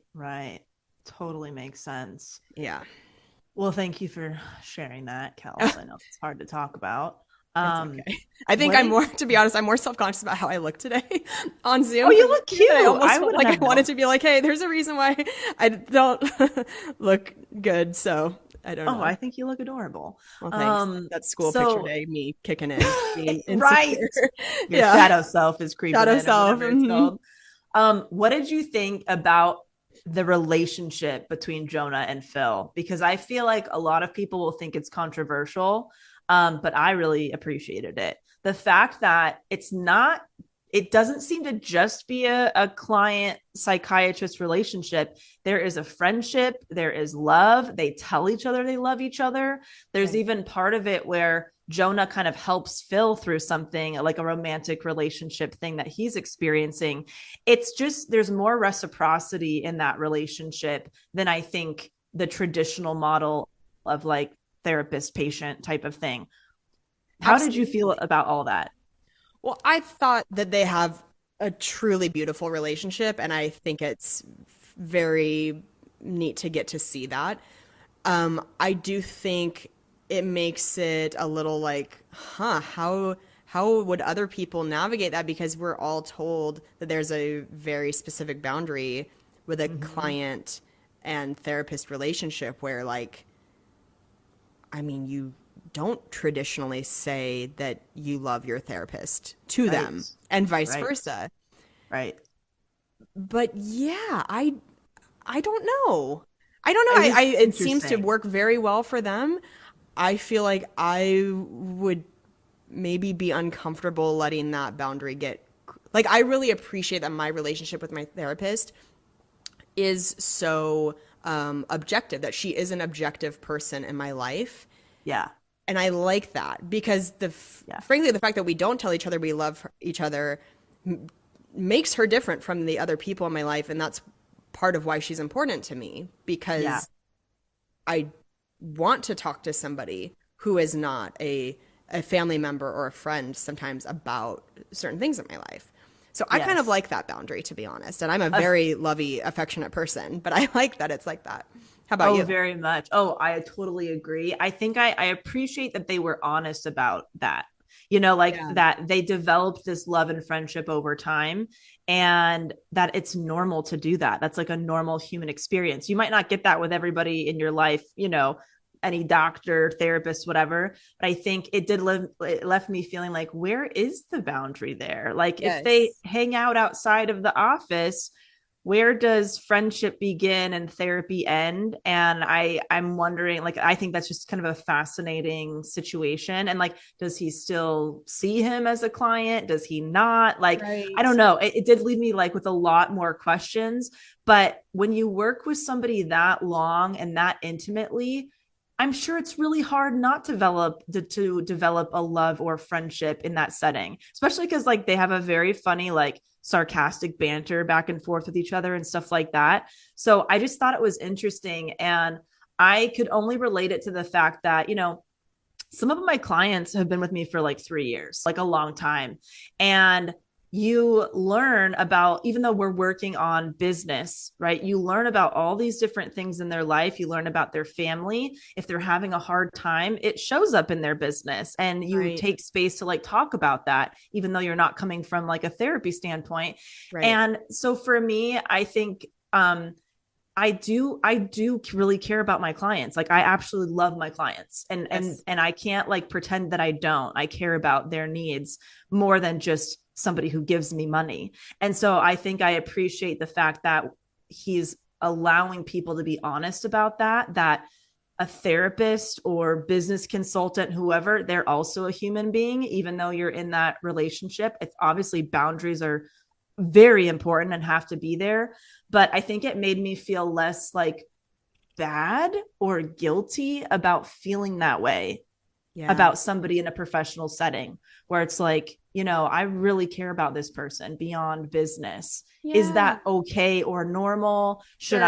Totally makes sense. Yeah. Well, thank you for sharing that, Kels. I know it's hard to talk about. It's Um, okay. I think what I'm did more, to be honest, I'm more self-conscious about how I look today on Zoom. Oh, you from look yesterday that I cute. almost I felt wouldn't like I have wanted known. to be like, hey, there's a reason why I don't look good. So I don't Oh, know. I think you look adorable. Well, thanks. Um, That's school picture so day, me kicking in, being right. insecure. Your Yeah. shadow self is creeping Shadow in or self. whatever it's called. What did you think about the relationship between Jonah and Phil? Because I feel like a lot of people will think it's controversial, but I really appreciated it. The fact that it doesn't seem to just be a client psychiatrist relationship. There is a friendship, there is love. They tell each other they love each other. There's Right. even part of it where Jonah kind of helps Phil through something like a romantic relationship thing that he's experiencing. It's just, there's more reciprocity in that relationship than I think the traditional model of like therapist patient type of thing. How did you feel Absolutely. about all that? Well, I thought that they have a truly beautiful relationship, and I think it's very neat to get to see that. I do think it makes it a little like, how would other people navigate that? Because we're all told that there's a very specific boundary with a Mm-hmm. client and therapist relationship where, like, I mean, you don't traditionally say that you love your therapist to Right. them and vice Right. versa. Right. But yeah, I don't know. I don't know. It was It seems to interesting. work very well for them. I feel like I would maybe be uncomfortable letting that boundary get, like, I really appreciate that my relationship with my therapist is so objective, that she is an objective person in my life. Yeah. And I like that because Yeah. frankly, the fact that we don't tell each other we love each other makes her different from the other people in my life. And that's part of why she's important to me, Yeah. because I want to talk to somebody who is not a family member or a friend sometimes about certain things in my life. So I kind of Yes. like that boundary, to be honest. And I'm a Uh, very lovey, affectionate person, but I like that it's like that. How about oh, you? very much. Oh, I totally agree. I think I appreciate that they were honest about that. Like Yeah. that they developed this love and friendship over time and that it's normal to do that. That's like a normal human experience. You might not get that with everybody in your life, any doctor, therapist, whatever. But I think it left me feeling like, where is the boundary there? Like if they Yes. hang out outside of the office, where does friendship begin and therapy end? And I'm wondering, like, I think that's just kind of a fascinating situation. And like, does he still see him as a client? Does he not? Like, I don't Right. know. It did leave me like with a lot more questions. But when you work with somebody that long and that intimately, I'm sure it's really hard not to develop a love or friendship in that setting, especially because like they have a very funny, like sarcastic banter back and forth with each other and stuff like that. So I just thought it was interesting. And I could only relate it to the fact that, some of my clients have been with me for like 3 years, like a long time. And you learn about, even though we're working on business, right? You learn about all these different things in their life. You learn about their family. If they're having a hard time, it shows up in their business and you Right. take space to like talk about that, even though you're not coming from like a therapy standpoint. Right. And so for me, I think, I do really care about my clients. Like I absolutely love my clients and Yes. and I can't like pretend that I don't. I care about their needs more than just somebody who gives me money. And so I think I appreciate the fact that he's allowing people to be honest about that a therapist or business consultant, whoever, they're also a human being, even though you're in that relationship. It's obviously boundaries are very important and have to be there. But I think it made me feel less like bad or guilty about feeling that way Yeah. about somebody in a professional setting where it's like, I really care about this person beyond business. Is Yeah. that okay or normal? Sure.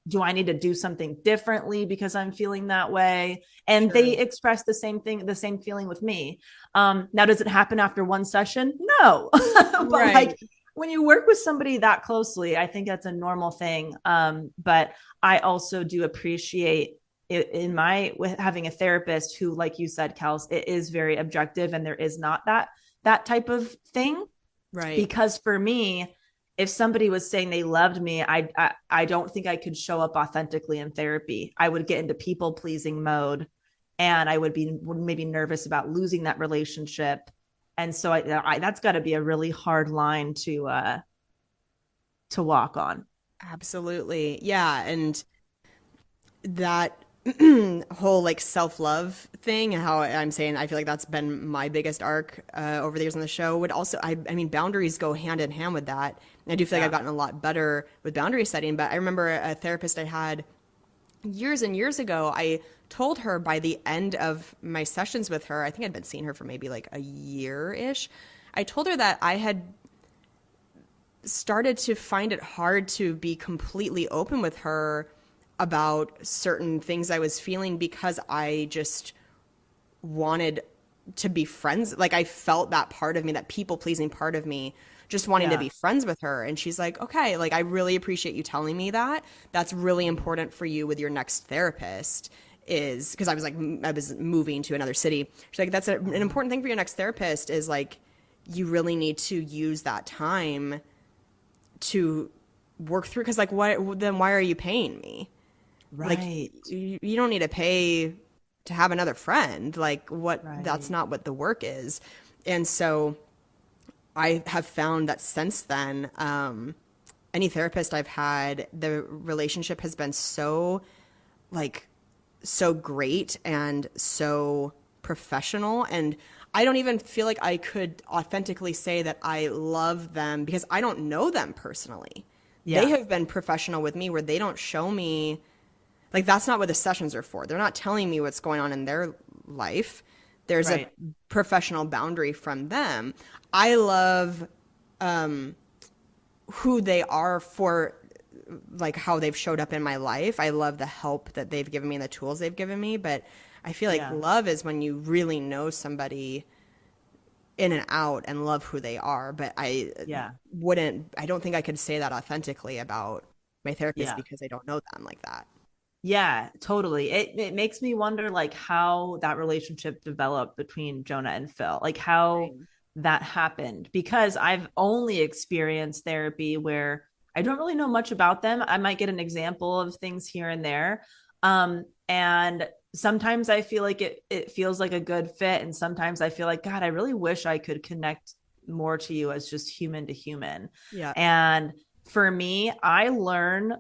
Do I need to do something differently because I'm feeling that way? And they Sure. express the same thing, the same feeling with me. Now, does it happen after one session? No. But like, Right. when you work with somebody that closely, I think that's a normal thing. But I also do appreciate in my with having a therapist who, like you said, Kels, it is very objective and there is not that type of thing. Right. Because for me, if somebody was saying they loved me, I don't think I could show up authentically in therapy. I would get into people pleasing mode, and I would be maybe nervous about losing that relationship. And so that's got to be a really hard line to walk on. Absolutely. Yeah. And that whole like self-love thing and how I'm saying I feel like that's been my biggest arc over the years on the show would also I mean boundaries go hand in hand with that. And I do feel like Yeah. I've gotten a lot better with boundary setting, but I remember a therapist I had years and years ago, I told her by the end of my sessions with her, I think I'd been seeing her for maybe like a year-ish. I told her that I had started to find it hard to be completely open with her about certain things I was feeling because I just wanted to be friends. Like I felt that part of me, that people pleasing part of me, just wanting to Yeah. be friends with her. And she's like, okay, like I really appreciate you telling me that. That's really important for you with your next therapist is because I was like, I was moving to another city. She's like, that's an important thing for your next therapist is like, you really need to use that time to work through. Cause like, what, then why are you paying me? Like Right. you don't need to pay to have another friend. Like what that's Right. not what the work is. And so I have found that since then, any therapist I've had, the relationship has been so like so great and so professional. And I don't even feel like I could authentically say that I love them because I don't know them personally. They Yeah. have been professional with me where they don't show me like that's not what the sessions are for. They're not telling me what's going on in their life. There's a Right. professional boundary from them. I love who they are for like how they've showed up in my life. I love the help that they've given me and the tools they've given me, but I feel like Yeah. love is when you really know somebody in and out and love who they are. But Yeah. I don't think I could say that authentically about my therapist Yeah. because I don't know them like that. Yeah, totally. It makes me wonder like how that relationship developed between Jonah and Phil, like how Right. that happened. Because I've only experienced therapy where I don't really know much about them. I might get an example of things here and there. And sometimes I feel like it feels like a good fit. And sometimes I feel like, God, I really wish I could connect more to you as just human to human. Yeah. And for me, I learn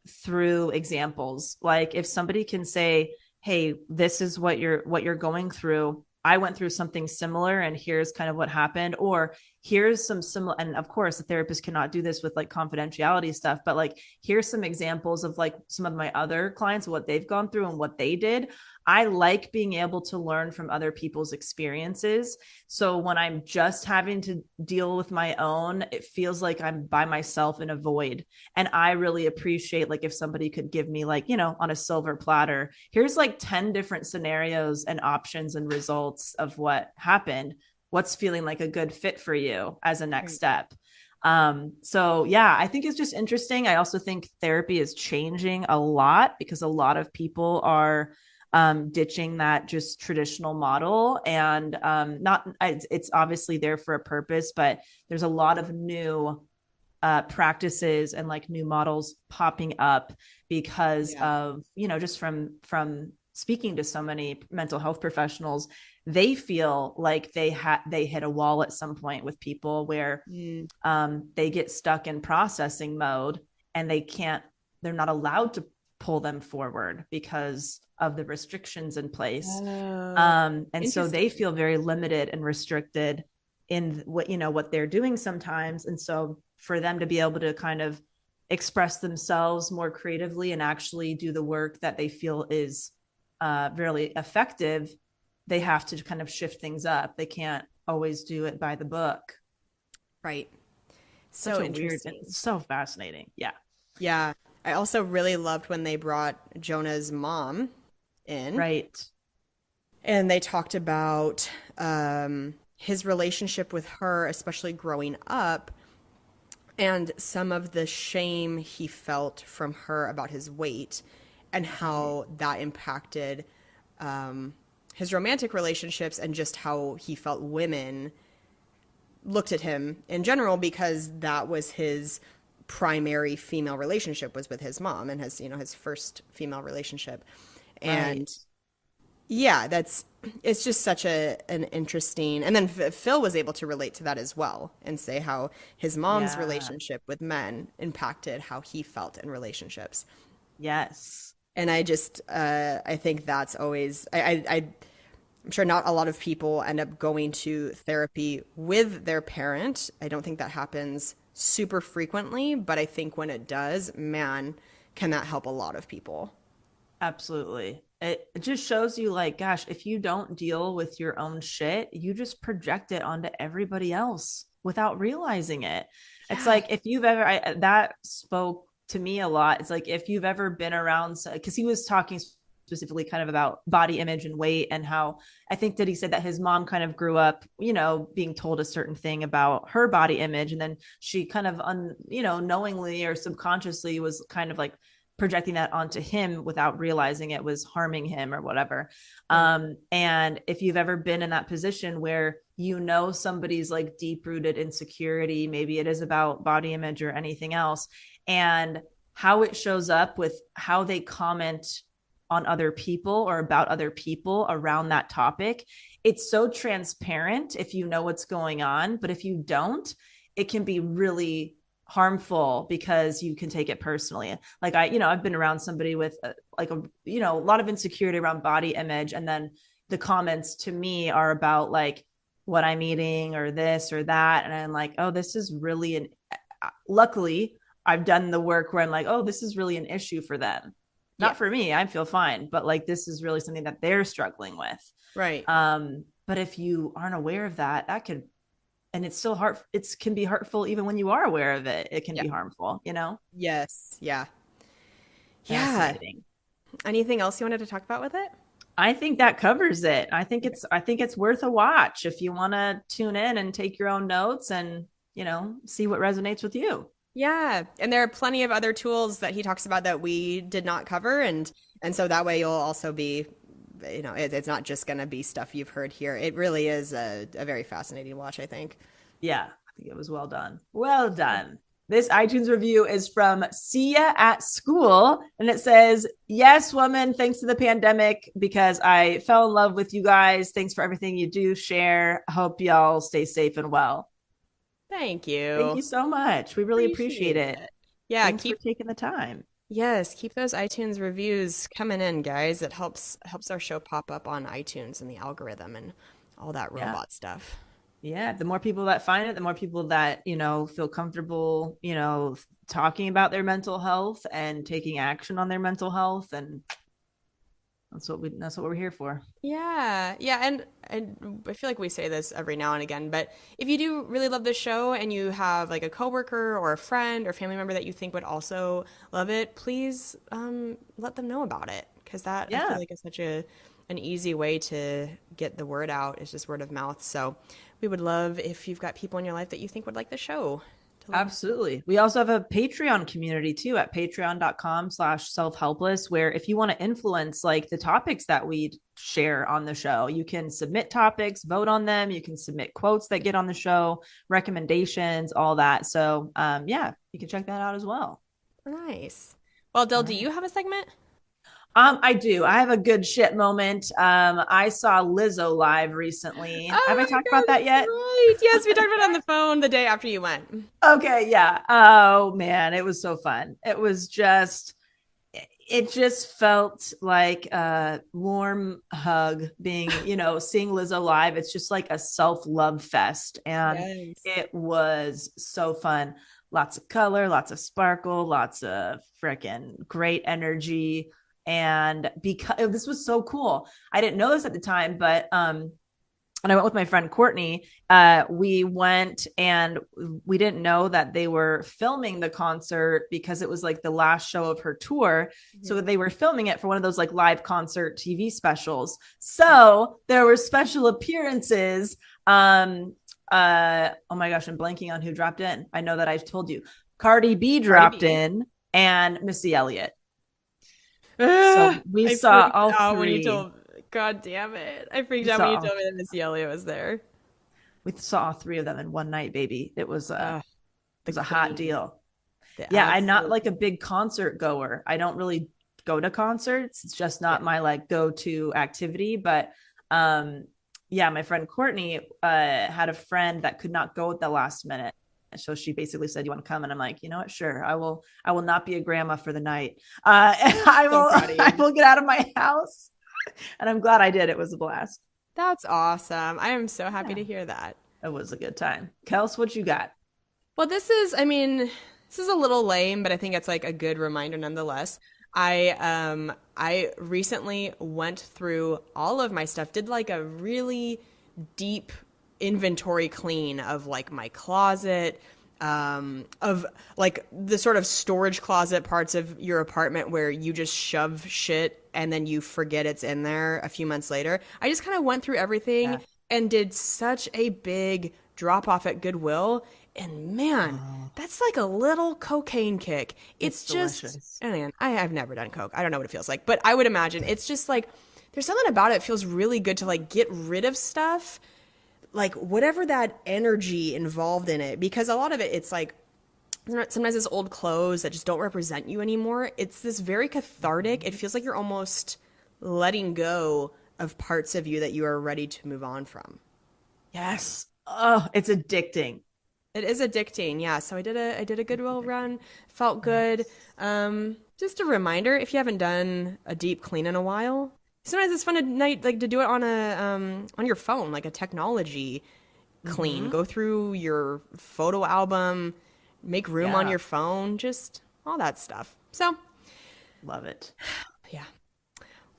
through examples. Like if somebody can say, "Hey, this is what you're going through. I went through something similar and here's kind of what happened," or here's some similar, and of course the therapist cannot do this with like confidentiality stuff, but like here's some examples of like some of my other clients, what they've gone through and what they did. I like being able to learn from other people's experiences. So when I'm just having to deal with my own, it feels like I'm by myself in a void. And I really appreciate like if somebody could give me like, on a silver platter, here's like 10 different scenarios and options and results of what happened. What's feeling like a good fit for you as a next Right. step. So yeah, I think it's just interesting. I also think therapy is changing a lot because a lot of people are ditching that just traditional model, and not it's obviously there for a purpose, but there's a lot of new practices and like new models popping up because Yeah. of just from speaking to so many mental health professionals. They feel like they hit a wall at some point with people where Mm. they get stuck in processing mode and they're not allowed to pull them forward because of the restrictions in place. Oh, And so they interesting. feel very limited and restricted in what they're doing sometimes. And so for them to be able to kind of express themselves more creatively and actually do the work that they feel is really effective, they have to kind of shift things up. They can't always do it by the book. Right. Such So a weird, interesting. it's so fascinating. Yeah. Yeah. I also really loved when they brought Jonah's mom in Right. and they talked about his relationship with her, especially growing up, and some of the shame he felt from her about his weight. and how that impacted his romantic relationships and just how he felt women looked at him in general, because that was his primary female relationship was with his mom, and his, his first female relationship. Right. And yeah, it's just such an interesting, and then Phil was able to relate to that as well and say how his mom's Yeah. relationship with men impacted how he felt in relationships. Yes. And I think that's always, I'm sure not a lot of people end up going to therapy with their parent. I don't think that happens super frequently, but I think when it does, man, can that help a lot of people. Absolutely. It just shows you, like, gosh, if you don't deal with your own shit, you just project it onto everybody else without realizing it. It's Yeah. like if you've ever, that spoke to me a lot. It's like if you've ever been around, because he was talking specifically kind of about body image and weight, and how I think that he said that his mom kind of grew up, being told a certain thing about her body image. And then she kind of, knowingly or subconsciously was kind of like projecting that onto him without realizing it was harming him or whatever. Right. And if you've ever been in that position where somebody's like deep rooted insecurity, maybe it is about body image or anything else, and how it shows up with how they comment on other people or about other people around that topic, it's so transparent if you know what's going on. But if you don't, it can be really harmful because you can take it personally. Like I've been around somebody with a lot of insecurity around body image, and then the comments to me are about like what I'm eating or this or that, and I'm like, oh, this is really luckily I've done the work where I'm like, oh, this is really an issue for them, Yeah. not for me. I feel fine, but like this is really something that they're struggling with. Right. But if you aren't aware of that, that could, and it's still hard, it can be hurtful even when you are aware of it. It can Yeah. be harmful, Yes. Yeah. Yeah. Fascinating. Anything else you wanted to talk about with it? I think that covers it. Okay. I think it's worth a watch if you want to tune in and take your own notes and, see what resonates with you. Yeah, and there are plenty of other tools that he talks about that we did not cover, and so that way you'll also be, it's not just going to be stuff you've heard here. It really is a very fascinating watch, I think. Yeah, I think it was well done. Well done. This iTunes review is from Sia at School, and it says, "Yes, woman, thanks to the pandemic, because I fell in love with you guys. Thanks for everything you do share. Hope y'all stay safe and well." Thank Thank you. you so much. We really appreciate Appreciate it. it. Yeah, Thanks for taking the time. keep those iTunes reviews coming in, guys. It helps our show pop up on iTunes and the algorithm and all that Yeah. robot stuff. Yeah, the more people that find it, the more people that, feel comfortable, talking about their mental health and taking action on their mental health. And that's what we're here for. Yeah, yeah, and I feel like we say this every now and again, but if you do really love the show and you have like a coworker or a friend or family member that you think would also love it, please let them know about it, because that I feel Yeah. like is such an easy way to get the word out. It's just word of mouth. So we would love if you've got people in your life that you think would like the show to let them. Absolutely. We also have a Patreon community too at patreon.com/self-helpless, where if you want to influence like the topics that we share on the show, you can submit topics, vote on them. You can submit quotes that get on the show, recommendations, all that. So yeah, you can check that out as well. Nice. Well, Dill, All do right. you have a segment? I do. I have a good shit moment. I saw Lizzo live recently. Oh Have I my talked God, about that that's yet? right. Yes, we talked about it on the phone the day after you went. Okay, yeah. Oh man, it was so fun. It just felt like a warm hug being, seeing Lizzo live. It's just like a self-love fest. And Yes. it was so fun. Lots of color, lots of sparkle, lots of freaking great energy. And because this was so cool, I didn't know this at the time, but and I went with my friend Courtney. We went and we didn't know that they were filming the concert because it was like the last show of her tour. So they were filming it for one of those like live concert TV specials. So there were special appearances. Oh my gosh, I'm blanking on who dropped in. I know that I told you. Cardi B Cardi dropped B. in and Missy Elliott. So we I saw freaked all out when you three. told. God damn it! I freaked We out when saw you all, told me that Missy Elliott was there. we saw all three of them in one night, baby. It Ugh, the was a hot queen, deal. the Yeah, I'm not absolute. like a big concert goer. I don't really go to concerts. It's just Yeah. not my like go-to activity. But um, yeah, my friend Courtney had a friend that could not go at the last minute. And so she basically said, "You want to come?" And I'm like, you know what? Sure, I will. I will not be a grandma for the night. I So will. proud of I you. will get out of my house. And I'm glad I did. It was a blast. That's awesome. I am so happy Yeah, to hear that. it was a good time. Kels, what you got? Well, I mean, this is a little lame, but I think it's like a good reminder nonetheless. I recently went through all of my stuff, did like a really deep inventory clean of like my closet, of like the sort of storage closet parts of your apartment where you just shove shit and then you forget it's in there a few months later. I just kind of went through everything Yeah. and did such a big drop off at Goodwill. And man, Oh, that's like a little cocaine kick. it's It's just, delicious. oh man, I've never done coke. I don't know what it feels like, but I would imagine it's just like there's something about it. It feels really good to like get rid of stuff, like whatever that energy involved in it, because a lot of it, it's like sometimes it's old clothes that just don't represent you anymore. It's this very cathartic. It feels like you're almost letting go of parts of you that you are ready to move on from. Yes. Oh, it's addicting. It is addicting, yeah. So I did a Goodwill run, felt good. Just a reminder, if you haven't done a deep clean in a while, sometimes it's fun at night like to do it on your phone, like a technology clean. Mm-hmm. Go through your photo album, make room on Yeah. your phone, just all that stuff. So Love it. yeah.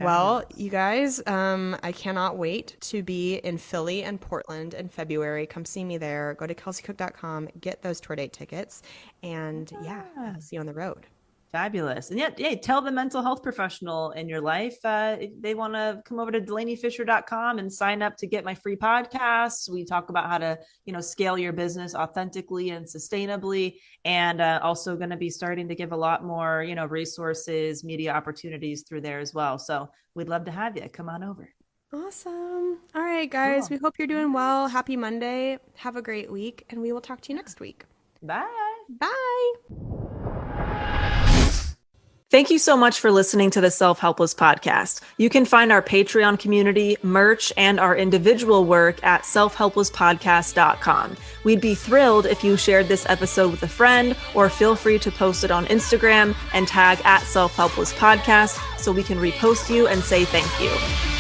Well, Fabulous. you guys, I cannot wait to be in Philly and Portland in February. Come see me there. Go to kelseycook.com, get those tour date tickets, and yeah, Yeah. I'll see you on the road. Fabulous. And yeah, tell the mental health professional in your life if they want to come over to delaneyfisher.com and sign up to get my free podcasts. We talk about how to, scale your business authentically and sustainably. And also going to be starting to give a lot more, resources, media opportunities through there as well. So we'd love to have you. Come on over. Awesome. All right, guys, Cool. we hope you're doing well. Happy Monday. Have a great week, and we will talk to you next week. Bye. Bye. Thank you so much for listening to the Self-Helpless podcast. You can find our Patreon community, merch, and our individual work at selfhelplesspodcast.com. We'd be thrilled if you shared this episode with a friend, or feel free to post it on Instagram and tag at Self-Helpless Podcast so we can repost you and say thank you.